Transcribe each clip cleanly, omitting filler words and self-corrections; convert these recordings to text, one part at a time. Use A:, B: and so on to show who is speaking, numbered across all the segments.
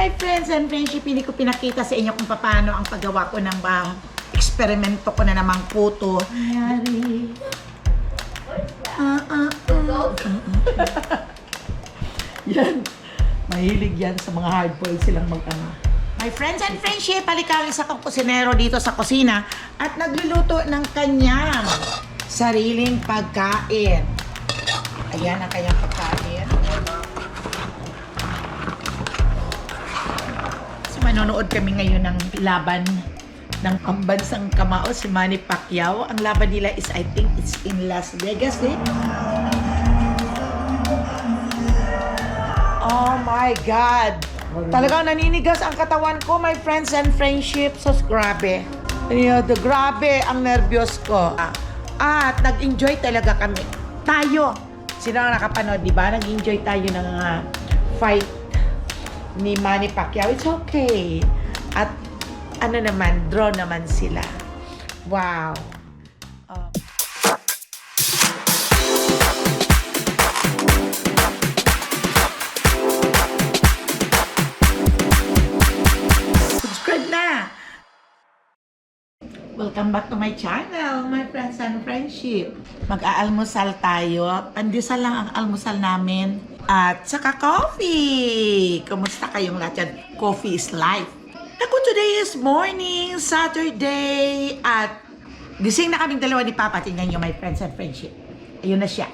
A: My friends and friendship, hindi ko pinakita sa inyo kung paano ang paggawa ko ng eksperimento ko na namang puto. Nangyari. Yan. Mahilig yan sa mga hard-boiled silang mag-ama. My friends and friendship, halika isa kang kusinero dito sa kusina at nagluluto ng kanyang sariling pagkain. Ayan ang kanyang pagkain. So, manonood kami ngayon ng laban ng pambansang kamao, si Manny Pacquiao. Ang laban nila is, I think, it's in Las Vegas, eh? Oh my God! Talagang naninigas ang katawan ko, my friends and friendship. So, grabe. Grabe ang nervyos ko. At nag-enjoy talaga kami. Tayo. Sino ang nakapanood, di ba? Nag-enjoy tayo ng fight ni Manny Pacquiao. It's okay. At ano naman, draw naman sila. Wow. Subscribe na! Welcome back to my channel, my friends and friendship. Mag-aalmusal tayo. Pandesal lang ang almusal namin. At saka coffee. Kumusta kayong lahat yan? Coffee is life. Ako, today is morning, Saturday. At gising na kaming dalawa ni Papa. Tingnan nyo, my friends and friendship. Ayun na siya.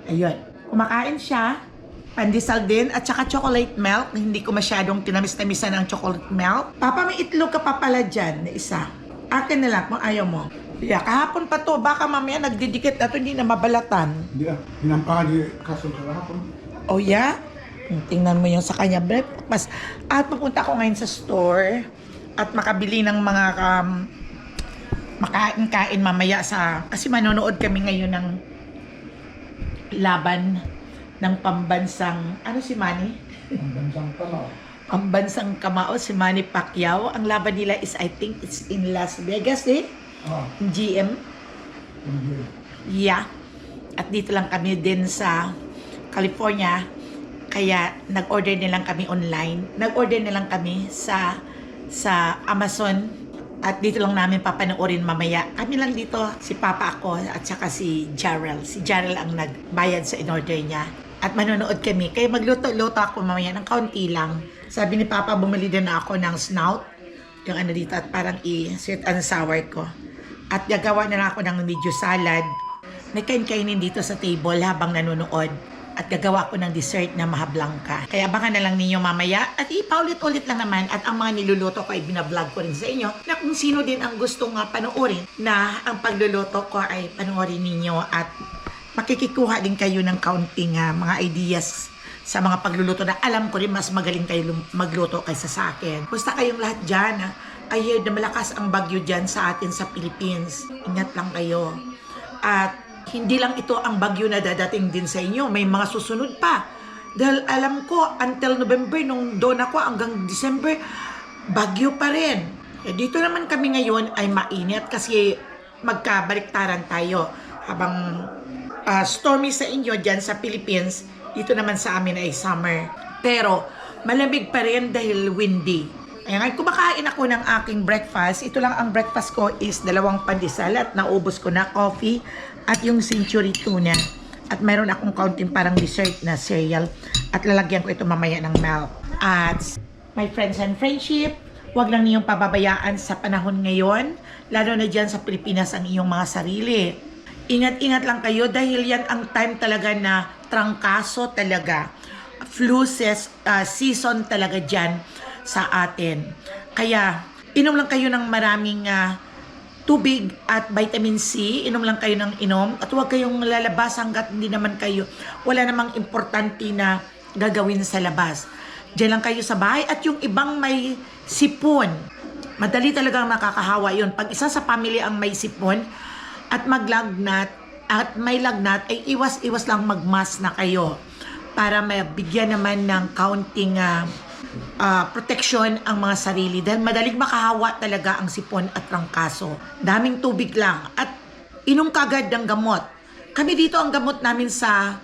A: Ayun. Kumakain siya. Pandesal din. At saka chocolate milk. Hindi ko masyadong tinamis-tamisan ng chocolate milk. Papa, may itlog ka pa pala dyan na isa. Akin na lang kung ayaw mo. Yeah, kahapon pa to. Baka mamaya nagdidikit na to, hindi na mabalatan.
B: Hindi hinampakan di kaso sa hapon.
A: Oh yeah? Tingnan mo yung sa kanya breakfast. At pupunta ako ngayon sa store at makabili ng mga makain-kain mamaya sa... Kasi manonood kami ngayon ng laban ng pambansang... Ano si Manny?
B: Pambansang kamao.
A: Pambansang kamao, si Manny Pacquiao. Ang laban nila is, I think, it's in Las Vegas, eh? GM. Yeah. At dito lang kami din sa California. Kaya nag-order na lang kami online. Nag-order na lang kami sa Amazon. At dito lang namin papanoorin mamaya. Kami lang dito, si Papa ako at saka si Jarrell. Si Jarrell ang nagbayad sa in-order niya. At manonood kami. Kaya magluto-luto ako mamaya ng kaunti lang. Sabi ni Papa, bumili din ako ng snout. Yung ano dito, at parang i-sweet and sour ko. At gagawa na lang ako ng medyo salad. May kain-kainin dito sa table habang nanonood. At gagawa ko ng dessert na mahablangka. Kaya abangan na lang ninyo mamaya. At ipaulit-ulit lang naman. At ang mga niluluto ko ay binablog ko rin sa inyo. Na kung sino din ang gustong panoorin na ang pagluluto ko ay panoorin ninyo. At makikikuha din kayo ng kaunting mga ideas sa mga pagluluto na alam ko rin mas magaling kayo magluto kaysa sa akin. Basta kayong lahat dyan. I hear na malakas ang bagyo dyan sa atin sa Philippines. Ingat lang kayo. At hindi lang ito ang bagyo na dadating din sa inyo. May mga susunod pa. Dahil alam ko, until November, nung doon ako hanggang December, bagyo pa rin. Dito naman kami ngayon ay mainit kasi magkabaliktaran tayo. Habang stormy sa inyo dyan sa Philippines, dito naman sa amin ay summer. Pero malamig pa rin dahil windy. Ayan, kumakain ako ng aking breakfast. Ito lang ang breakfast ko is 2 pandesal at naubos ko na coffee at yung century tuna. At mayroon akong kaunting parang dessert na cereal at lalagyan ko ito mamaya ng milk. At my friends and friendship, huwag lang niyong pababayaan sa panahon ngayon, lalo na dyan sa Pilipinas ang iyong mga sarili. Ingat-ingat lang kayo dahil yan ang time talaga na trangkaso talaga. Flu season talaga dyan sa atin. Kaya, inom lang kayo ng maraming tubig at vitamin C. Inom lang kayo ng inom. At huwag kayong lalabas hanggat hindi naman kayo, wala namang importante na gagawin sa labas. Diyan lang kayo sa bahay. At yung ibang may sipon, madali talagang nakakahawa yun. Pag isa sa family ang may sipon at maglagnat at may lagnat, ay iwas-iwas lang magmask na kayo para mabigyan naman ng kaunting protection ang mga sarili dahil madaling makahawa talaga ang sipon at trangkaso. Daming tubig lang at inom kagad ng gamot. Kami dito ang gamot namin sa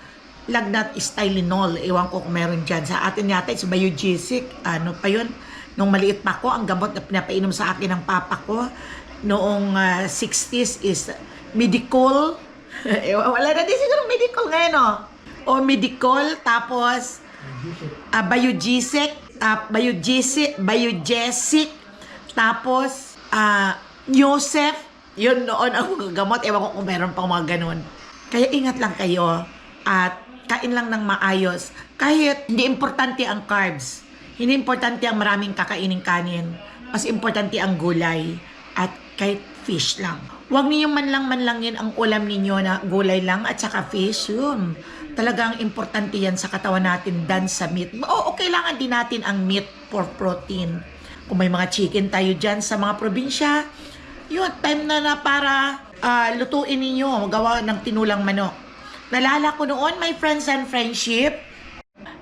A: lagnat is Tylenol. Ewan ko kung meron dyan. Sa atin yata, it's Biogesic. Ano pa yun? Nung maliit pa ko, ang gamot na pinapainom sa akin ng papa ko noong 60s is Medicol. Wala na din siguro Medicol ngayon, no? O Medicol, tapos Biogesic, Biogesic, tapos Yosef. Yun noon ang gamot. Ewan ko kung meron pang mga ganun. Kaya ingat lang kayo at kain lang ng maayos. Kahit hindi importante ang carbs, hindi importante ang maraming kakaining kanin, mas importante ang gulay at kahit fish lang. Huwag niyo man lang ang ulam ninyo na gulay lang at saka fish. Yun. Talagang importante yan sa katawan natin than sa meat. Oo, kailangan din natin ang meat for protein. Kung may mga chicken tayo dyan sa mga probinsya, yun, time na para lutuin ninyo, magawa ng tinulang manok. Nalala ko noon, my friends and friendship,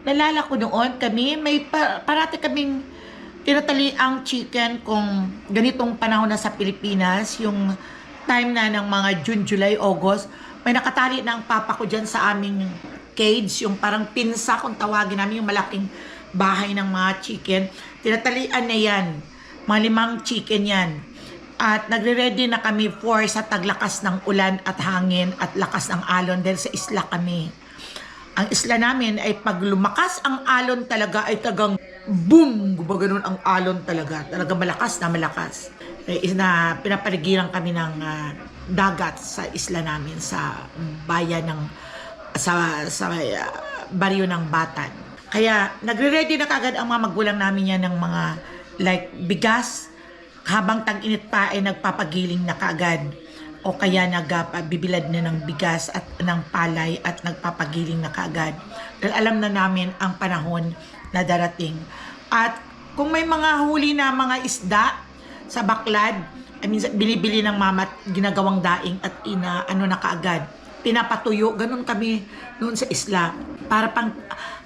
A: nalala ko noon kami, may parati kaming tinatali ang chicken kung ganitong panahon na sa Pilipinas, yung time na ng mga June, July, August, may nakatali na ang papa ko dyan sa aming cage, yung parang pinsa kung tawagin namin, yung malaking bahay ng mga chicken. Tinatalian na yan, mga 5 chicken yan. At nagre-ready na kami for sa taglakas ng ulan at hangin at lakas ng alon dahil sa isla kami. Ang isla namin ay pag lumakas ang alon talaga ay tagang boom! Gumaganon ang alon talaga. Talaga malakas na malakas. Pinapaligiran kami ng dagat sa isla namin sa bayan ng baryo ng Batan. Kaya nagre-ready na kagad ang mga magulang namin yan ng mga like bigas. Habang tag-init pa ay nagpapagiling na kaagad o kaya nagbibilad na ng bigas at ng palay at nagpapagiling na kaagad. Dahil alam na namin ang panahon na darating. At kung may mga huli na mga isda sa baklad, binibili ng mama at ginagawang daing at ano na kaagad. Pinapatuyo, ganun kami noon sa isla.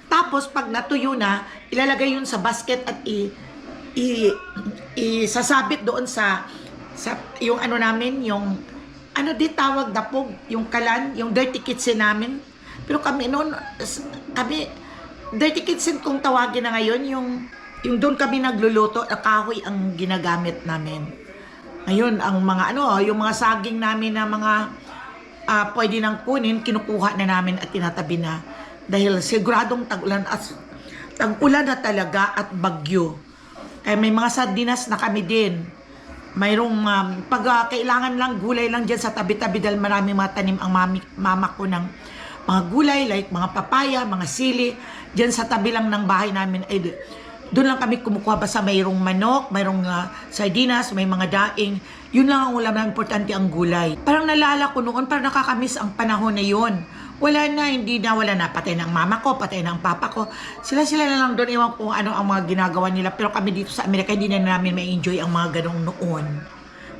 A: Tapos pag natuyo na, ilalagay yun sa basket at isasabit doon sa yung ano namin, yung ano di tawag dapog, yung kalan, yung dirty kitchen namin. Pero kami noon, dirty kitchen kung tawagin na ngayon, yung doon kami nagluluto, kahoy ang ginagamit namin. Ngayon, ang mga yung mga saging namin na mga pwede nang kunin, kinukuha na namin at tinatabi na. Dahil siguradong tag-ulan na talaga at bagyo. May mga sardinas na kami din. Mayroong pag kailangan lang gulay lang dyan sa tabi-tabi dahil marami mga tanim ang mama ko ng mga gulay like mga papaya, mga sili. Dyan sa tabi lang ng bahay namin ay doon lang kami kumukuha basta mayroong manok, mayroong sardinas, may mga daing. Yun lang ang ulam na importante ang gulay. Parang nalala ko noon, parang nakakamiss ang panahon na yun. Wala na, wala na. Patay ng mama ko, patay ng papa ko. Sila na lang doon, iwan kung ano ang mga ginagawa nila. Pero kami dito sa Amerika, hindi na namin ma-enjoy ang mga ganong noon.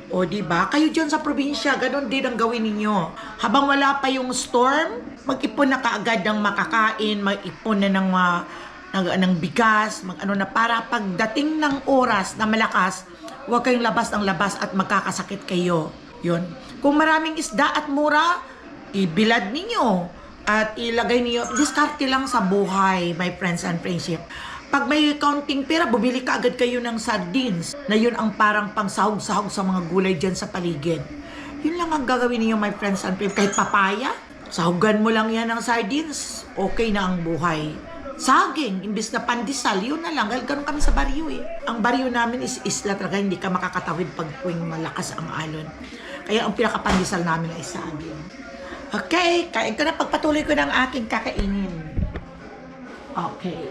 A: O diba? Kayo dyan sa probinsya, ganon din ang gawin ninyo. Habang wala pa yung storm, mag-ipon na kaagad ng makakain, mag-ipon na ng bigas, na para pagdating ng oras na malakas, huwag kayong labas ng labas at magkakasakit kayo. Yun. Kung maraming isda at mura, ibilad ninyo at ilagay niyo. Diskarte lang sa buhay, my friends and friendship. Pag may counting pera, bumili ka agad kayo ng sardines na yun ang parang pangsahog-sahog sa mga gulay dyan sa paligid. Yun lang ang gagawin niyo, my friends and friendship. Kahit papaya, sahugan mo lang yan ng sardines, okay na ang buhay. Saging, imbis na pandesal, yun na lang. Ganun kami sa baryo eh. Ang baryo namin is isla talaga, hindi ka makakatawid pag tuwing malakas ang alon. Kaya ang pinakapandesal namin ay saging. Okay, kain ko na. Pagpatuloy ko ng aking kakainin. Okay.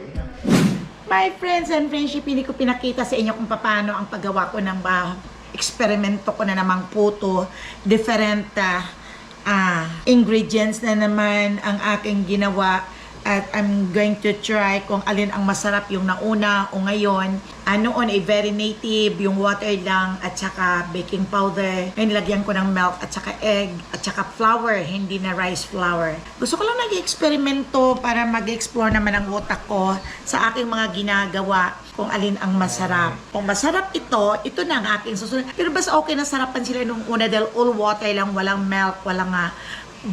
A: My friends and friendship, hindi ko pinakita sa inyo kung paano ang paggawa ko ng eksperimento ko na namang puto. Different ingredients na naman ang aking ginawa. At I'm going to try kung alin ang masarap, yung nauna o ngayon. Noon ay very native, yung water lang at saka baking powder. Ngayon nilagyan ko ng milk at saka egg at saka flour, hindi na rice flour. Gusto ko lang nag-eksperimento para mag-explore naman ang utak ko sa aking mga ginagawa kung alin ang masarap. Kung masarap ito na ang aking susunod. Pero basta okay na sarapan sila nung una dahil all water lang, walang milk, walang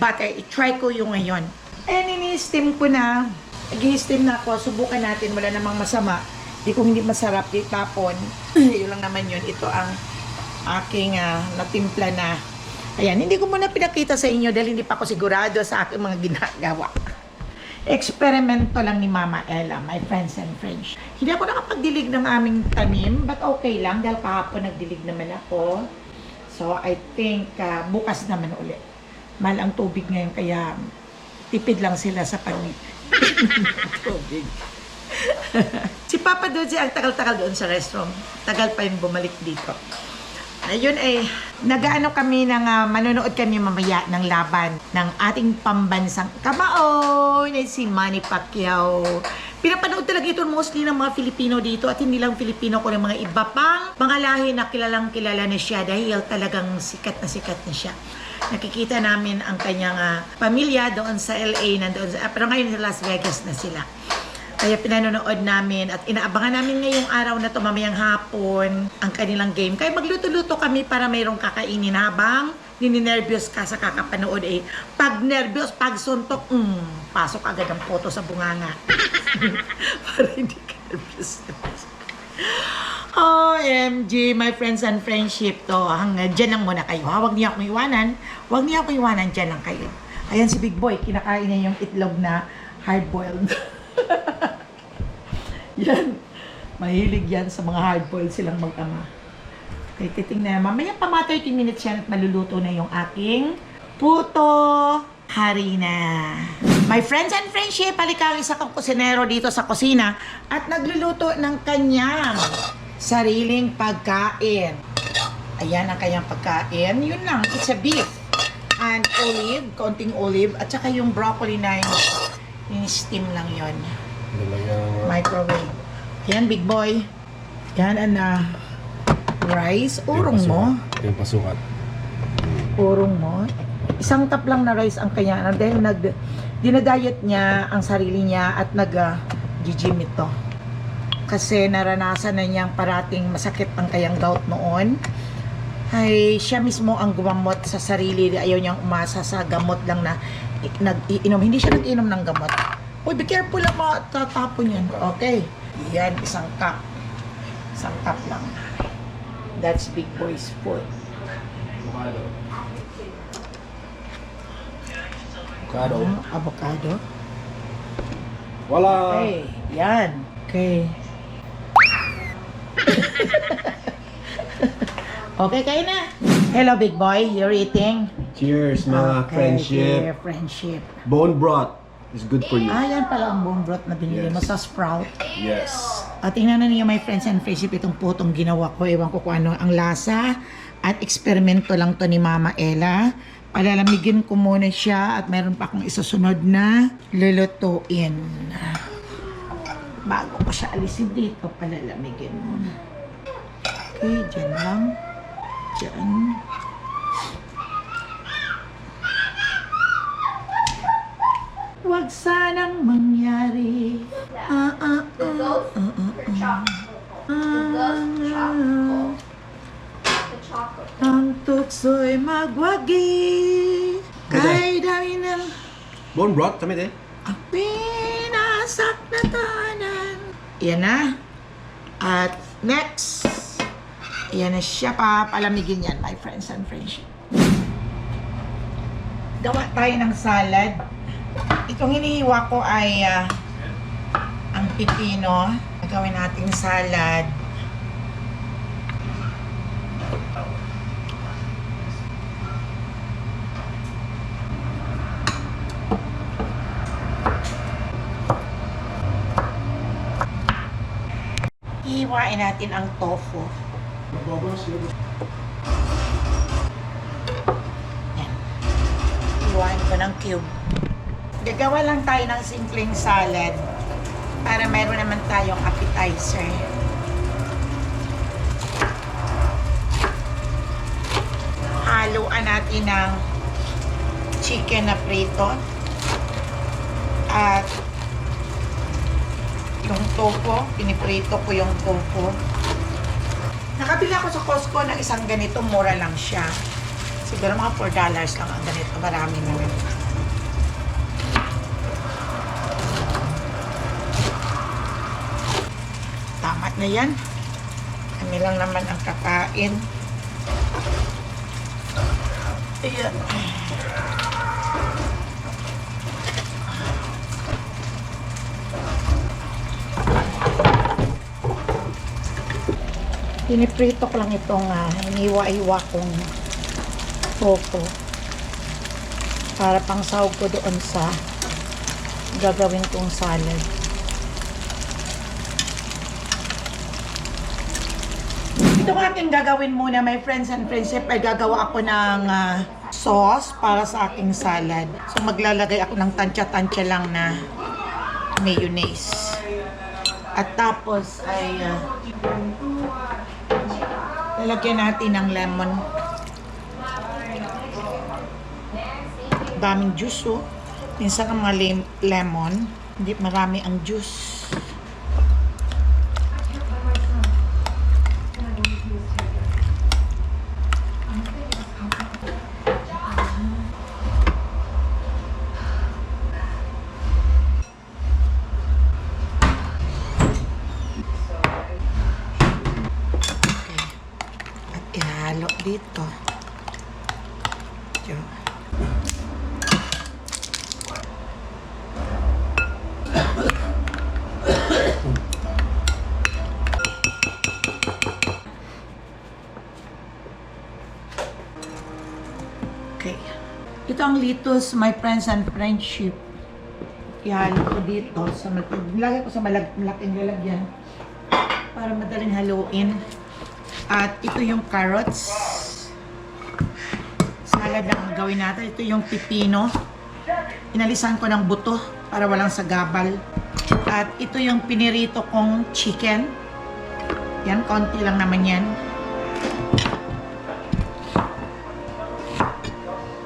A: butter. I-try ko yung ngayon. Ayan, ini-steam ko na. Nag-i-steam na ako. Subukan natin. Wala namang masama. Di kung hindi masarap, itapon. Yun lang naman yun. Ito ang aking natimpla na. Ayan, hindi ko muna pinakita sa inyo dahil hindi pa ako sigurado sa aking mga ginagawa. Eksperimento lang ni Mama Ella, my friends and friends. Hindi ako nakapagdilig ng aming tanim, but okay lang dahil kahapon nagdilig naman ako. So, I think bukas naman ulit. Mahal ang tubig ngayon, kaya tipid lang sila sa tubig. Si Papa Dodge ang tagal-tagal doon sa restroom. Tagal pa yung bumalik dito. Ayun nag-ano kami manonood kami mamaya ng laban ng ating pambansang kamao na si Manny Pacquiao. Pinapanood talaga ito mostly ng mga Filipino dito at hindi lang Filipino ko ng mga iba pang mga lahi na kilalang kilala na siya dahil talagang sikat na siya. Nakikita namin ang kanyang pamilya doon sa LA, pero ngayon sa Las Vegas na sila. Kaya pinanonood namin at inaabangan namin ngayong araw na ito mamayang hapon ang kanilang game. Kaya magluto-luto kami para mayroong kakainin habang nininervyos ka sa kakapanood. Pag nervyos, pag suntok, pasok agad ang photo sa bunganga. Para hindi ka nervyos. OMG, my friends and friendship to. Dyan lang muna kayo. Huwag niyo akong iwanan. Huwag niyo akong iwanan. Dyan lang kayo. Ayan si Big Boy. Kinakain niya yung itlog na hard-boiled. Yan. Mahilig yan sa mga hard-boiled silang mag-ama. Okay, titingnan. Mamaya pa mga 30 minutes yan at maluluto na yung aking puto harina. My friends and friendship, halika ang isa kong kusinero dito sa kusina at nagluluto ng kanyang sariling pagkain. Ayan ang kanyang pagkain. Yun lang, it's a beef and olive, konting olive, at saka yung broccoli na yung steam lang yun. Microwave. Yan, Big Boy. Yan, rice. Urong mo.
C: Yung pasukat.
A: Urong mo. Isang tap lang na rice ang kanya. Dahil dinadiet niya ang sarili niya at nag-gym ito. Kasi naranasan na niyang parating masakit ang kayang gout noon. Ay siya mismo ang gumamot sa sarili. Ayaw niyang umasa sa gamot lang na nag-iinom. Hindi siya nag-inom ng gamot. Uy, be careful lang, tatapon yan. Okay. Yan, isang cup. Isang cup lang. That's Big Boy's food.
C: Avocado.
A: Avocado.
C: Wala.
A: Okay, yan. Okay. Okay, kayo na. Hello, Big Boy. You're eating?
C: Cheers, mga friendship.
A: Dear friendship.
C: Bone broth is good for you.
A: Yan pala ang bone broth na binili mo sa Sprout.
C: Yes.
A: At tingnan na niyo, my friends and friendship, itong putong ginawa ko. Ewan ko kung ano ang lasa. At eksperimento lang to ni Mama Ella. Palalamigin ko muna siya at meron pa akong isusunod na lulutuin. Bago ko siya alisin dito, palalamigin muna. Okay, dyan lang. Dyan. Huwag sanang mangyari. Ang tukso'y magwagi. Kay dami ng
C: Bone broth, tama din.
A: ang pinasak na tahanan. Yan na. At next, yan na siya pa. Palamigin yan, my friends and friendship. Gawa tayo ng salad. Itong hinihiwa ko ay ang pipino. Gawin nating salad. Hihiwain natin ang tofu. Yan. Hiwain ko ng cube. Gagawa lang tayo ng simpleng salad para mayroon naman tayong appetizer. Haluan natin ng chicken na prito at yung tofu, piniprito ko yung tofu. Nakabili ako sa Costco ng isang ganito, mura lang siya. Siguro mga $4 lang ang ganito, marami naman. Ayan. Kami lang naman ang kakain. Ayan. Piniprito ko lang itong hiniwa-hiwa kong tofu para pang sahog ko doon sa gagawin kong salad. Ito ang aking gagawin muna, my friends and friendship, ay gagawa ako ng sauce para sa aking salad. So maglalagay ako ng tansya-tansya lang na mayonnaise. At tapos ay lalagyan natin ng lemon. Daming juice, oh. Minsan ang mga lemon, hindi marami ang juice. Ihalo dito. Ito. Okay. Ito ang lettuce, my friends and friendship. Ihalo ko dito. Nilagay ko sa malaking lalagyan para madaling haluin. At ito yung carrots. Salad lang ang gawin natin. Ito yung pipino. Inalisan ko ng buto para walang sagabal. At ito yung pinirito kong chicken. Yan, konti lang naman yan.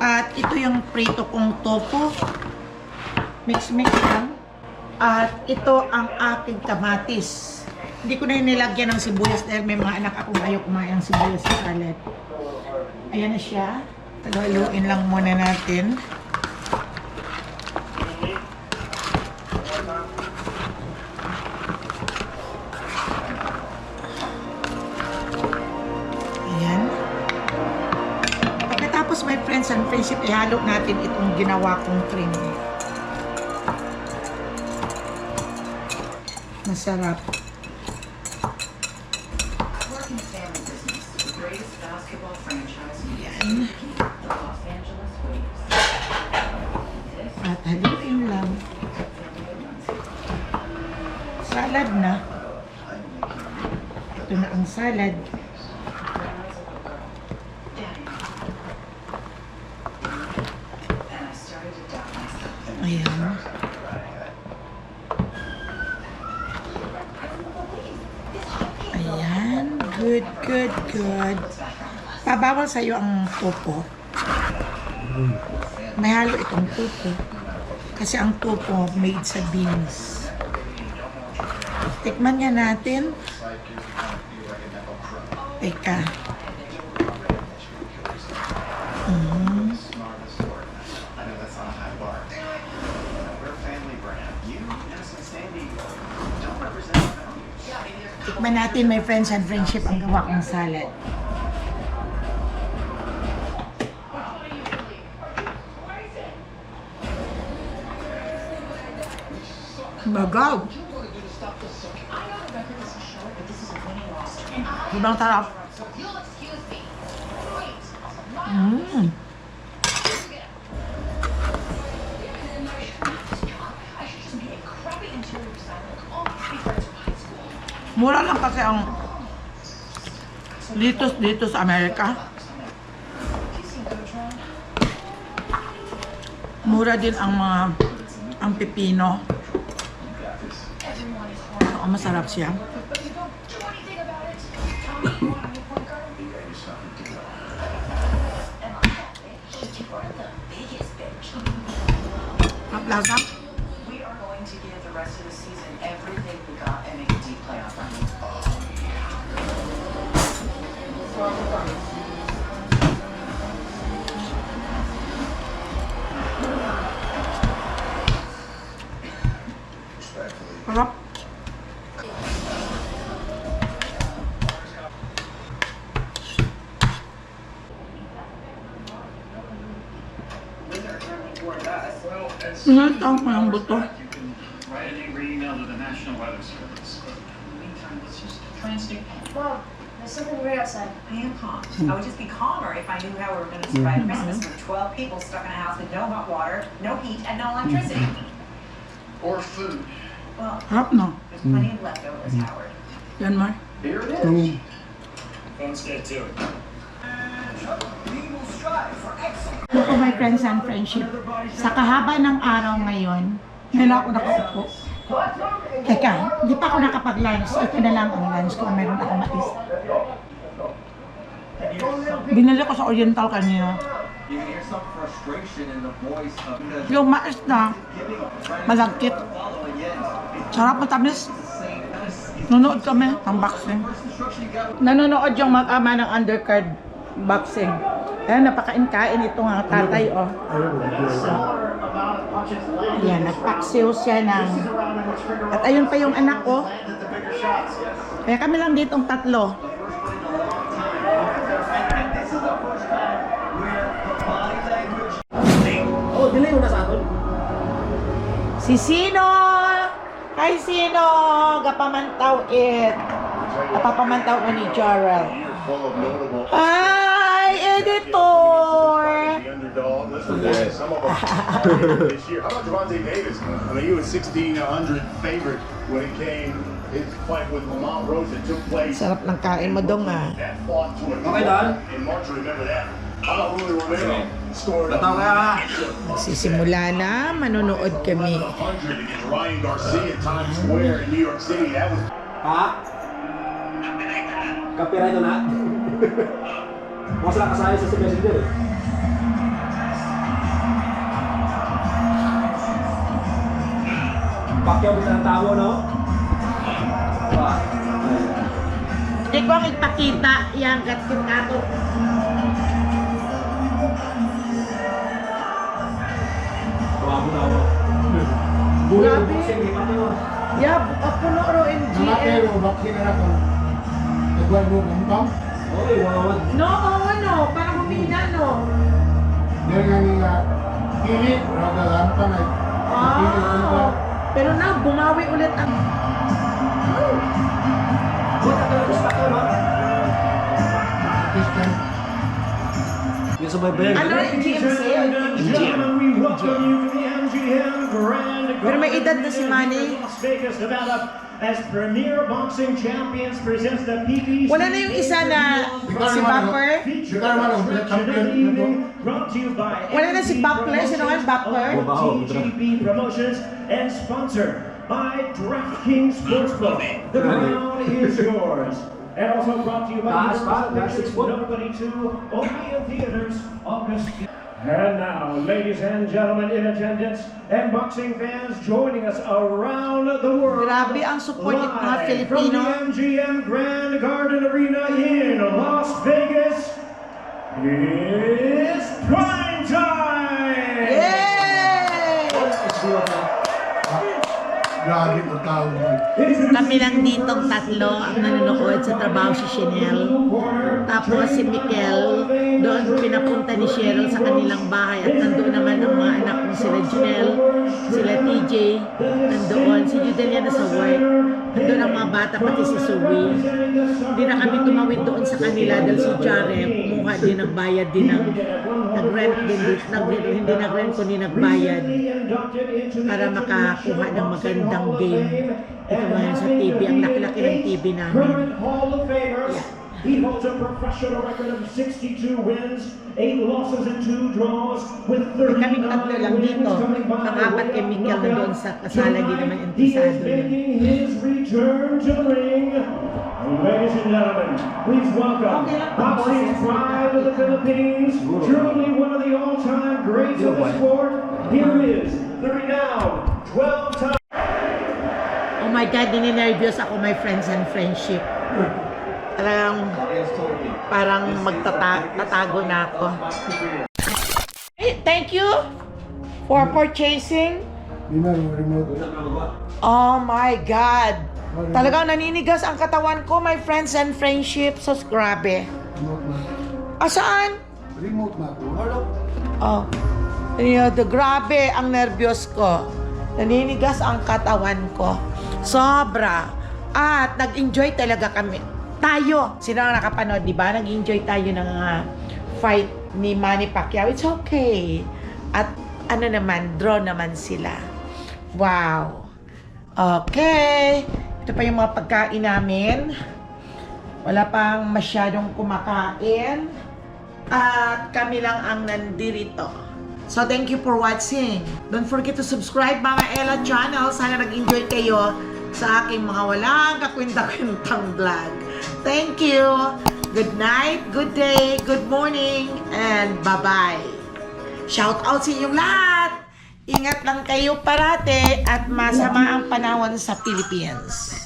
A: At ito yung prito kong tofu. Mix-mix lang. At ito ang aking kamatis. Hindi ko na nilagyan ng sibuyas dahil may mga anak akong ayaw kumain ng sibuyas sa salad. Ayan na siya. Haluin lang muna natin. Ayan. Pagkatapos, my friends and friendship, ihalo natin itong ginawa kong cream. Masarap. Yan. At haluin lang. Salad na. Ito na ang salad. Ayan. Ayan. Good, good, good. Pabawal sa'yo ang tofu. May halo itong tofu. Kasi ang tofu made sa beans. Tikman nga natin. Teka. Tikman natin, my friends and friendship, ang gawa kong salad. Bagaw. Ibang sarap. Mura lang kasi ang dito sa Amerika. Mura din ang pipino. Oo, masarap siya. Lasa?
D: We are going to give the rest of the season everything we got and make a deep playoff run.
A: Sarap. Tawag ko yung buto.
E: Writing or email to the National Weather Service. In the meantime, let's just try and stay calm.
F: Mom, there's something weird outside.
D: I am calm. I would just be calmer if I knew how we were gonna survive Christmas with 12 people stuck in a house with no hot water, no heat, and no electricity.
E: Or food.
D: Well,
A: Harap no.
D: there's plenty of leftovers, Howard.
A: Yan, Mar.
E: Here it
B: Yung
E: is. Let's get to it.
A: Ako, my friends and friendship. Sa kahaba ng araw ngayon, ngayon ako nakaupo. Teka, di pa ako nakapag-lunch. Ito na lang ang lunch ko. Meron ako mais. Binili ko sa Oriental kanina.
G: You can hear some frustration in the voice of because
A: Yung mais na,
G: giving up friends
A: malagkit.
G: following yes.
A: Sarap matamis.
G: Same kind of
A: Nunood kami ng boxing.
G: first instruction you got.
A: Nanonood yung mag-ama ng undercard boxing. Ayan, napakain-kain ito nga tatay, oh. So, yan, nagpaksiw siya ng... At ayun pa yung anak ko. Kaya kami lang ditong tatlo.
C: Oh, delay mo na sa aton.
A: Si Sino! Hi, Sino! Gapamantaw it. Napapamantaw ko ni Jarrell. Hi, editor!
H: The underdog. Listen, some of us this year. How about Javante Davis? I mean, he was 1,600 favorite when it came his fight with Lamont Rose that took place.
A: Sarap ng kain mo dong, ah.
H: That fought to a
C: Okay, Don.
H: in March. Remember that? How about Julio Romero scored
C: Bataw ka.
A: Sisimula na, manonood kami.
H: 100 against Ryan Garcia at Times Square in New York City. That was
C: Pa? Copyright na? Huwag sila kasaya sa si Messenger eh. Pacquiao bisa ng tao, no? Pa?
A: Hindi ko ang ipakita yung gatkit nato.
C: Bago na ako.
A: Grabe.
C: Boxing, di pa to.
A: Yeah, puno ro MGM.
B: Namatero, bakit na ako. Nagwan mo gampang.
C: Oy, wawad.
A: No, ano, parang humina, no?
B: Dahil nga nila, pilit, raga gampang ay. Pilit nila.
A: Pero na, bumawi ulit ang...
C: Buta ka lang gusto ko, no?
B: This time,
C: Yung sa baybay.
A: Ano yung GMC?
E: We welcome you to the MGM Grand
A: Pero may edad na si Manny.
E: Las Vegas, Nevada, as Premier Boxing Champions presents the PBC.
A: Wala na yung isa na si Bapper.
B: Di ka naman ang black champion nito.
E: Brought to you by
A: Wala na si Bapper. Sino nga yung Bapper?
E: TGB Promotions and sponsored by DraftKings Sportsbook. The crown is yours. And also brought to you by
C: Taas pa,
E: Universal
C: taas
E: Pictures,
C: 6 foot.
E: Nobody 2, only in theaters, August. And now, ladies and gentlemen in attendance and boxing fans joining us around the world.
A: Grabe ang support ng mga
E: live
A: Filipino.
E: From the MGM Grand Garden Arena in Las Vegas, it's prime time!
A: Yay!
B: Grabe ang tao mo.
A: Kami lang ditong tatlo ang nanonood sa trabaho si Chanel. Tapos si Mikel, doon pinapunta ni Cheryl sa kanilang bahay at nandoon naman ang mga anak ko sila Janelle, sila TJ, nandoon. Si Judelia na sa work. Nandoon ang mga bata, pati si Zoe. Hindi na kami tumawid doon sa kanila dahil si Jarem, kumuha din, nagbayad din ng nag-rent din, hindi nag-rent kundi nagbayad para makakuha ng magandang game. Ito ngayon sa TV, ang laki-laki ng TV namin.
E: Current Hall of Famer. He holds a professional record of 62 wins, 8 losses and 2 draws with 39
A: Kaming tatlo lang dito. Pang-apat kay Mikel na doon sa kasala, di naman
E: He is
A: entisado yun.
E: making his return to the ring. Ladies and gentlemen, please welcome boxing pride of the Philippines, truly one of the all-time greats of the sport. Here is the renowned 12-time
A: Oh my God, nininervyos ako, my friends and friendship. Parang magtatago na ako. Hey, thank you for purchasing.
B: Di na yung remote.
A: Oh my God. Talagang naninigas ang katawan ko, my friends and friendship. So, grabe.
B: Remote na.
A: Ah, saan?
B: Remote na po.
A: Oh. Grabe ang nervyos ko. Naninigas ang katawan ko. Sobra. At nag-enjoy talaga kami. Tayo. Sino ang nakapanood, di ba? Nag-enjoy tayo ng fight ni Manny Pacquiao. It's okay. At ano naman, draw naman sila. Wow. Okay. Ito pa yung mga pagkain namin. Wala pang masyadong kumakain. At kami lang ang nandirito. So, thank you for watching. Don't forget to subscribe, Mama Ella Channel. Sana nag-enjoy kayo sa aking mga walang kakwenta-kwentang vlog. Thank you. Good night, good day, good morning, and bye-bye. Shout out sa inyong lahat. Ingat lang kayo parate at masama ang panahon sa Philippines.